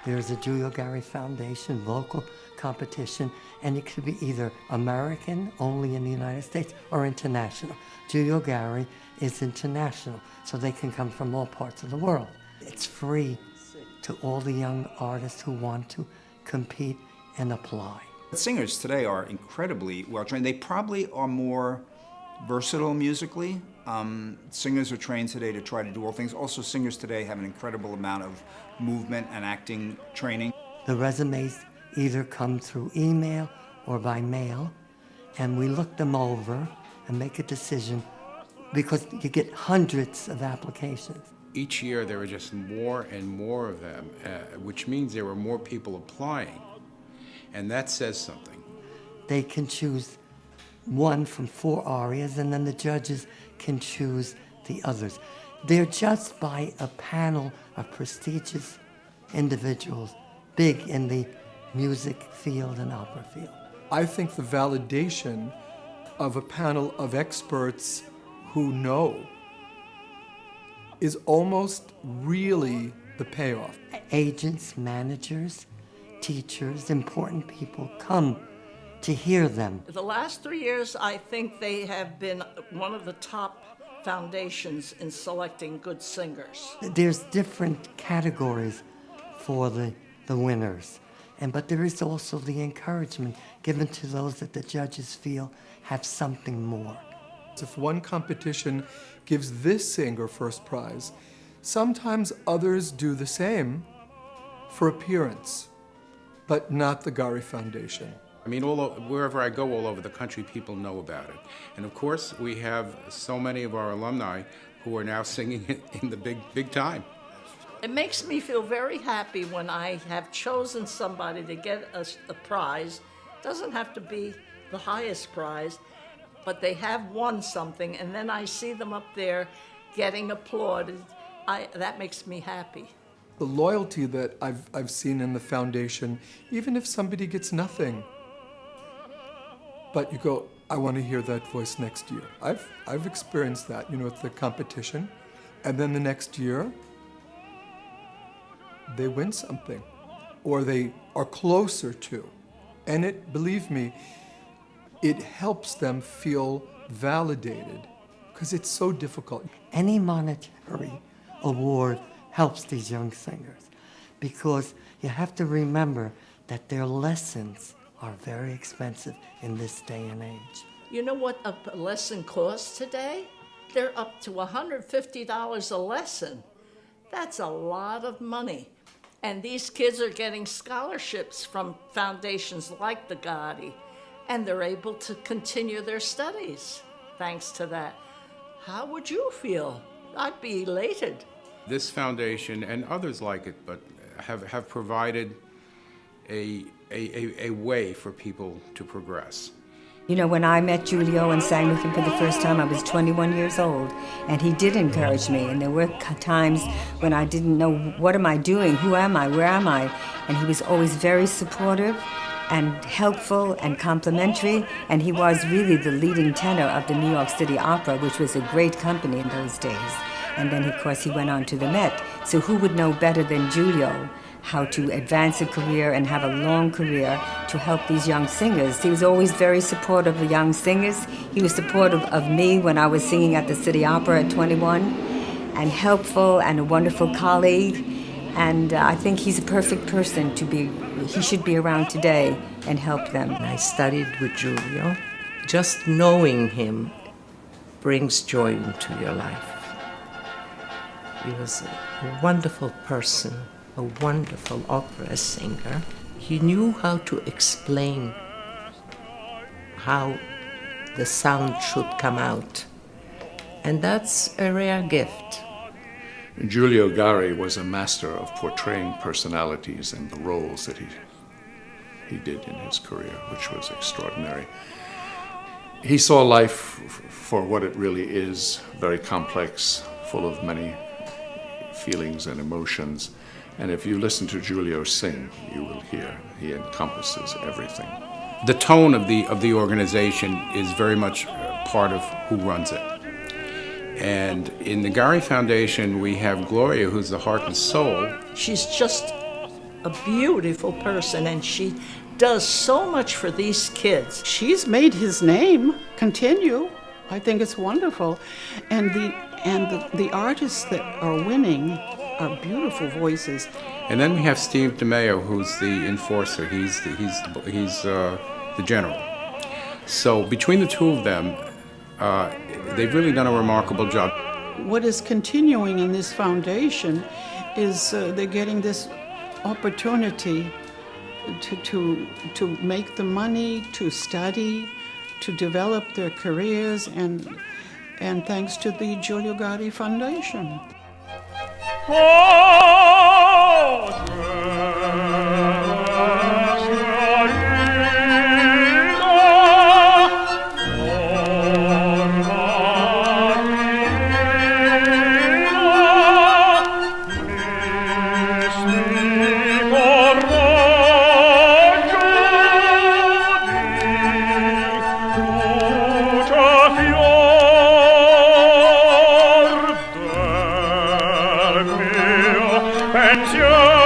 There's a Giulio Gari Foundation vocal competition, and it could be either American, only in the United States, or international. Giulio Gari is international, so they can come from all parts of the world. It's free to all the young artists who want to compete and apply. Singers today are incredibly well trained. They probably are more versatile musically. Singers are trained today to try to do all things. Also, singers today have an incredible amount of movement and acting training. The resumes either come through email or by mail, and we look them over and make a decision because you get hundreds of applications. Each year there were just more and more of them, which means there were more people applying, and that says something. They can choose one from 4 arias, and then the judges can choose the others. They're judged by a panel of prestigious individuals, big in the music field and opera field. I think the validation of a panel of experts who know is almost really the payoff. Agents, managers, teachers, important people come to hear them. The last 3 years, I think they have been one of the top foundations in selecting good singers. There's different categories for the winners, but there is also the encouragement given to those that the judges feel have something more. If one competition gives this singer first prize, sometimes others do the same for appearance, but not the Gari Foundation. I mean, wherever I go all over the country, people know about it. And of course, we have so many of our alumni who are now singing it in the big time. It makes me feel very happy when I have chosen somebody to get a prize. It doesn't have to be the highest prize, but they have won something, and then I see them up there getting applauded. That makes me happy. The loyalty that I've seen in the foundation, even if somebody gets nothing, but you go, I want to hear that voice next year. I've experienced that, at the competition, and then the next year, they win something, or they are closer to, and believe me, it helps them feel validated, because it's so difficult. Any monetary award helps these young singers, because you have to remember that their lessons are very expensive in this day and age. You know what a lesson costs today? They're up to $150 a lesson. That's a lot of money. And these kids are getting scholarships from foundations like the Gari, and they're able to continue their studies thanks to that. How would you feel? I'd be elated. This foundation and others like it, but have provided a way for people to progress. When I met Giulio and sang with him for the first time, I was 21 years old, and he did encourage me. And there were times when I didn't know, what am I doing? Who am I? Where am I? And he was always very supportive and helpful and complimentary, and he was really the leading tenor of the New York City Opera, which was a great company in those days. And then, of course, he went on to the Met. So who would know better than Giulio how to advance a career and have a long career to help these young singers? He was always very supportive of young singers. He was supportive of me when I was singing at the City Opera at 21, and helpful and a wonderful colleague. And I think he's a perfect person he should be around today and help them. I studied with Giulio. Just knowing him brings joy into your life. He was a wonderful person, a wonderful opera singer. He knew how to explain how the sound should come out. And that's a rare gift. Giulio Gari was a master of portraying personalities and the roles that he did in his career, which was extraordinary. He saw life for what it really is, very complex, full of many feelings and emotions. And if you listen to Giulio sing, you will hear he encompasses everything. The tone of the organization is very much part of who runs it. And in the Gari Foundation, we have Gloria, who's the heart and soul. She's just a beautiful person, and she does so much for these kids. She's made his name continue. I think it's wonderful. And the artists that are winning are beautiful voices. And then we have Steve DeMeo, who's the enforcer. He's the general. So between the two of them, they've really done a remarkable job. What is continuing in this foundation is they're getting this opportunity to make the money, to study, to develop their careers, and thanks to the Giulio Gari Foundation. Pensione